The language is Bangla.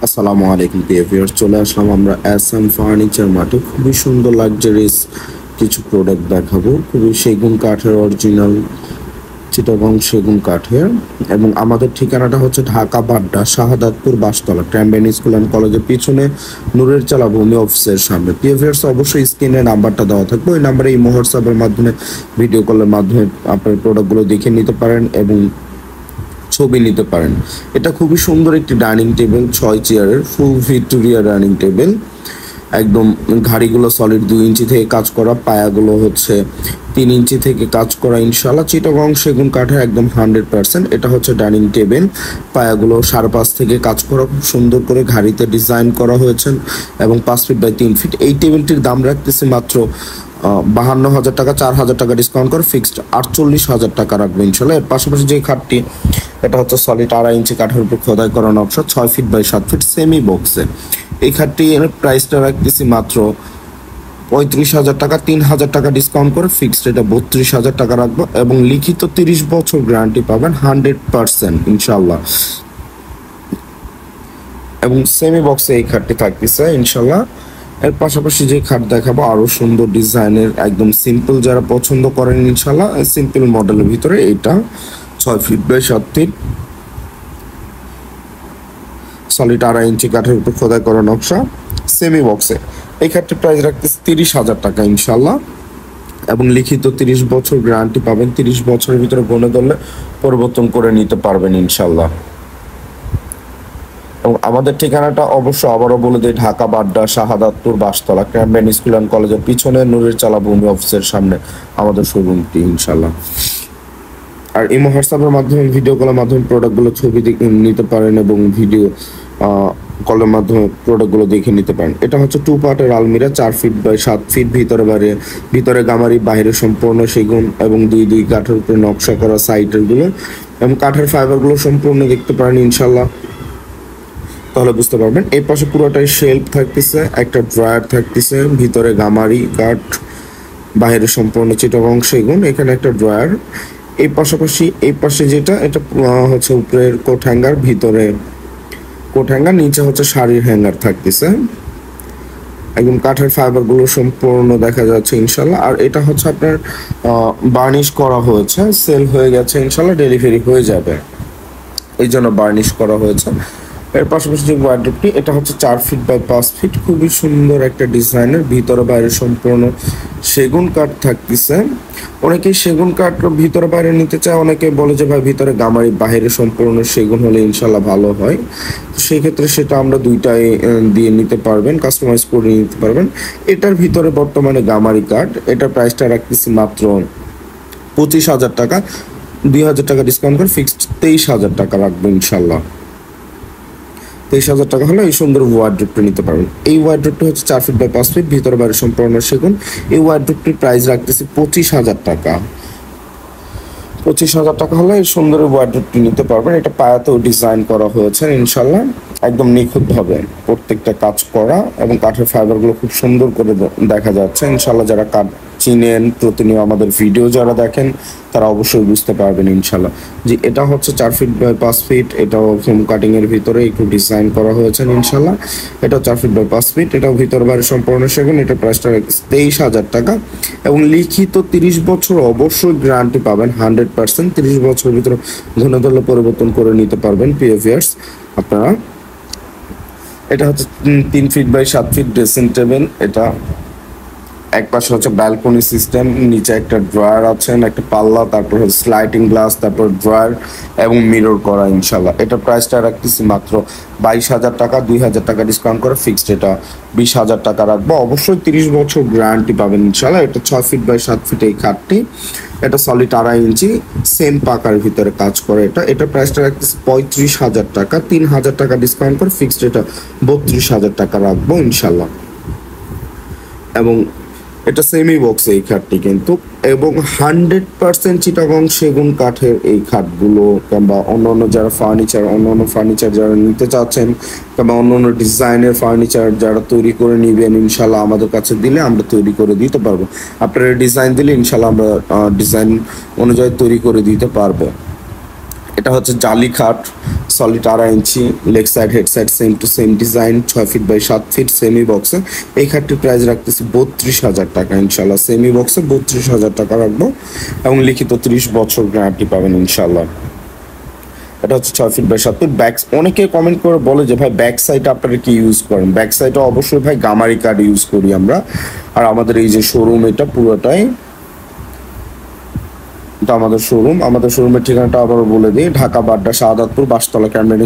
আসসালামু আলাইকুম প্রিয় ভিউয়ার্স, চলে আসলাম আমরা এসএম ফার্নিচার মার্টে। খুবই সুন্দর লাক্সারিস কিছু প্রোডাক্ট দেখাবো। খুবই সেগুন কাঠের অরিজিনাল চিটাগং সেগুন কাঠের, এবং আমাদের ঠিকানাটা হচ্ছে ঢাকা বাড্ডা শাহাদাতপুর বাসতলা ক্যাম্বেন স্কুল অ্যান্ড কলেজের পিছনে নূরের চালা ভূমি অফিসের সামনে। প্রিয় ভিউয়ার্স, অবশ্যই স্ক্রিনে নাম্বারটা দেওয়া থাকবে, ওই নাম্বারে এই হোয়াটসঅ্যাপের মাধ্যমে ভিডিও কলের মাধ্যমে আপনার প্রোডাক্টগুলো দেখে নিতে পারেন এবং ছবি নিতে পারেন। এটা খুবই সুন্দর একটি ডাইনিং টেবিল, 6 চেয়ারের ফুল ভিক্টোরিয়া ডাইনিং টেবিল। একদম ঘাড়িগুলো সলিড 2 ইঞ্চি থেকে কাজ করা, পায়াগুলো হচ্ছে 3 ইঞ্চি থেকে কাজ করা ইনশাল্লাহ। চিটাগং সেগুন কাঠের একদম 100%। এটা হচ্ছে ডাইনিং টেবিল, পায়াগুলো 5.5 থেকে কাজ করা, খুব সুন্দর করে ঘাড়িতে ডিজাইন করা হয়েছে এবং 5 ফিট বাই 3 ফিট। এই টেবিলটির দাম রাখতেছি মাত্র 52,000 টাকা, 4,000 টাকা ডিসকাউন্ট করে ফিক্সড 48,000 টাকা রাখবো ইনশাল্লাহ। এর পাশাপাশি যে খাটটি, এটা হচ্ছে সলিড 2.5 ইঞ্চি কাঠের উপর খোদাই করা নকশা, 6 ফিট বাই 7 ফিট সেমি বক্সে। এই খাটটি প্রাইসটা রাখতেছি মাত্র 35,000 টাকা, 3,000 টাকা ডিসকাউন্ট করে ফিক্সড এটা 32,000 টাকা রাখবো, এবং লিখিত 30 বছর গ্যারান্টি পাবেন 100% ইনশাল্লাহ। এবং সেমি বক্সে এই খাটটি থাকতেছে ইনশাল্লাহ। এর পাশাপাশি যে খাট দেখাবো আরো সুন্দর ডিজাইনের, একদম সিম্পল যারা পছন্দ করেন ইনশাল্লাহ, সিম্পল মডেলের ভিতরে এটা 6 ফিট বাই 7 ফিট সলিড 2.5 ইঞ্চি কাঠের উপর খোদাই করা নকশা সেমি বক্সে। এই খাটটির প্রাইস রাখতেছে 30,000 টাকা ইনশাল্লাহ, এবং লিখিত 30 বছর গ্যারান্টি পাবেন। 30 বছরের ভিতরে গনে ধরলে পরিবর্তন করে নিতে পারবেন ইনশাল্লাহ। এবং আমাদের ঠিকানাটা অবশ্য আবারও বলে দিই, ঢাকা বাড্ডা শাহাদাতপুর বাসতলা ক্যাম্বেন স্কুল অ্যান্ড কলেজের পিছনে নূরের চালা ভূমি অফিসের সামনে আমাদের শোরুমটি ইনশাল্লাহ। আর এই হোয়াটসঅ্যাপের মাধ্যমে ভিডিও কলের মাধ্যমে প্রোডাক্টগুলো ছবি নিতে পারেন এবং ভিডিও কলের মাধ্যমে প্রোডাক্টগুলো দেখে নিতে পারেন। এটা হচ্ছে 2 পার্টের আলমিরা, 4 ফিট বাই 7 ফিট, ভিতরে গামারি, বাইরে সম্পূর্ণ সেগুন এবং 2 কাঠের উপরে নকশা করা সাইডের গুলো, এবং কাঠের ফাইবারগুলো সম্পূর্ণ দেখতে পারেন ইনশাল্লাহ, তাহলে বুঝতে পারবেন। এই পাশে পুরোটাই শেলফ থাকতেছে, একটা ড্রয়ার থাকতেছে, ভিতরে গামারি কাঠ, বাইরে সম্পূর্ণ চিটাগং সেগুন, এখানে একটা ড্রয়ার। এই পাশাপাশি এই পাশে যেটা, এটা হচ্ছে উপরের কোট হ্যাঙ্গার, ভিতরে কোট হ্যাঙ্গার, নিচে হচ্ছে শাড়ির হ্যাঙ্গার থাকতেছে। একদম কাঠের ফাইবার গুলো সম্পূর্ণ দেখা যাচ্ছে ইনশাল্লাহ। আর এটা হচ্ছে আপনার বার্নিশ করা হয়েছে, সেল হয়ে গেছে ইনশাল্লাহ, ডেলিভারি হয়ে যাবে, এই জন্য বার্নিশ করা হয়েছে। এর পাশাপাশি যে ওয়ার্ড্রোবটি, এটা হচ্ছে 4 ফিট বাই 5 ফিট, খুবই সুন্দর একটা ডিজাইনের, ভিতরে বাইরে সম্পূর্ণ সেগুন কাঠ থাকতেছে। অনেকেই সেগুন কাঠ ভিতরে বাইরে নিতে চায়, অনেকে বলে যে ভাই ভিতরে গামারি, বাইরে সম্পূর্ণ সেগুন হলে ইনশাল্লাহ ভালো হয়। তো সেই ক্ষেত্রে সেটা আমরা দুইটাই দিয়ে নিতে পারবেন, কাস্টমাইজ করে নিতে পারবেন। এটার ভিতরে বর্তমানে গামারি কাঠ, এটার প্রাইসটা রাখতেছি মাত্র 25,000 টাকা, 2,000 টাকা ডিসকাউন্ট করে ফিক্সড 23,000 টাকা রাখবো ইনশাল্লাহ। 23,000 টাকা হলে এই সুন্দর ওয়ার্ড্রোবটি নিতে পারবেন। এই ওয়ার্ড্রোবটি হচ্ছে 4 ফিট বাই 5 ফিট, ভিতরে বাইরে সম্পূর্ণ সেগুন। এই ওয়ার্ড্রোবটির প্রাইস রাখতেছি 25,000 টাকা। 25,000 টাকা হলে এই সুন্দর ওয়ার্ড্রোবটি নিতে পারবেন। এটা পায়াতেও ডিজাইন করা হয়েছে ইনশাল্লাহ, একদম নিখুঁতভাবে প্রত্যেকটা কাজ করা, এবং কাঠের ফাইবারগুলো খুব সুন্দর করে দেখা যাচ্ছে ইনশাল্লাহ। যারা কাঠ চিনেন, প্রতিনিয়ত আমাদের ভিডিও যারা দেখেন, তারা অবশ্যই বুঝতে পারবেন ইনশাল্লাহ। যে এটা হচ্ছে 4 ফিট বাই 5 ফিট, এটাও ফোম কাটিং এর ভিতরে একটু ডিজাইন করা হয়েছে ইনশাল্লাহ। এটাও 4 ফিট বাই 5 ফিট, এটাও ভিতর বাইরে সম্পূর্ণ সেগুন। এটা প্রাইসটা 23,000 টাকা, এবং লিখিত 30 বছর অবশ্যই গ্যারান্টি পাবেন 100%। 30 বছরের ভিতরে ঘন ধরলে পরিবর্তন করে নিতে পারবেন পিএফিয়ার্স আপনারা। এটা হচ্ছে 3 feet by 7 feet dressing table, এটা এক পাশে হচ্ছে ব্যালকনি সিস্টেম, নিচে একটা ড্রয়ার আছে, একটা পাল্লা, তারপর হচ্ছে স্লাইডিং গ্লাস, তারপর ড্রয়ার এবং মিরর করা ইনশাল্লাহ। এটা প্রাইসটা রাখতেছি মাত্র 22,000 টাকা, 2,000 টাকা ডিসকাউন্ট করে ফিক্সড এটা 20,000 টাকা রাখবো। অবশ্যই 30 বছর গ্যারান্টি পাবেন ইনশাল্লাহ। এটা 6 ফিট বাই 7 ফিট এই খাটটি, এটা সলিড 2.5 ইঞ্চি সেম পাকার ভিতরে কাজ করে। এটা প্রাইসটা রাখতেছি 35,000 টাকা, 3,000 টাকা ডিসকাউন্ট করে ফিক্সড এটা 32,000 টাকা রাখবো ইনশাল্লাহ। এবং এটা সেমি বক্স এই খাটটি কিন্তু, এবং 100% চিটাগং সেগুন কাঠের এই খাটগুলো, কিংবা অন্যান্য যারা অন্যান্য ফার্নিচার যারা নিতে চাচ্ছেন, কিংবা অন্যান্য ডিজাইনের ফার্নিচার যারা তৈরি করে নিবেন ইনশাল্লাহ, আমাদের কাছে দিলে আমরা তৈরি করে দিতে পারবো। আপনারা ডিজাইন দিলে ইনশাল্লাহ আমরা ডিজাইন অনুযায়ী তৈরি করে দিতে পারবো। এটা হচ্ছে জালি খাট, solid 2.5 inch, leg side head side same to same design, 6 feet by 7 feet semi বক্সে। এই খাটটির প্রাইস রাখতেছি 32,000 টাকা ইনশাল্লাহ। সেমি বক্সে 32,000 টাকা রাখবো এবং লিখিত 30 বছর গ্যারান্টি পাবেন ইনশাল্লাহ। এটা হচ্ছে 6 ফিট বাই 7 ফিট। ব্যাক, অনেকে কমেন্ট করে বলে যে ভাই ব্যাক সাইড আপনারা কি ইউজ করেন? ব্যাক সাইডে অবশ্যই ভাই গামারি কার্ড ইউজ করি আমরা। আর আমাদের এই যে শোরুম, এটা পুরোটাই, এটা আমাদের শোরুম। আমাদের শোরুমের ঠিকানাটা আবারও বলে দিই, ঢাকা বাড্ডা শাহাদাতপুর বাসতলা ক্যাম্পেন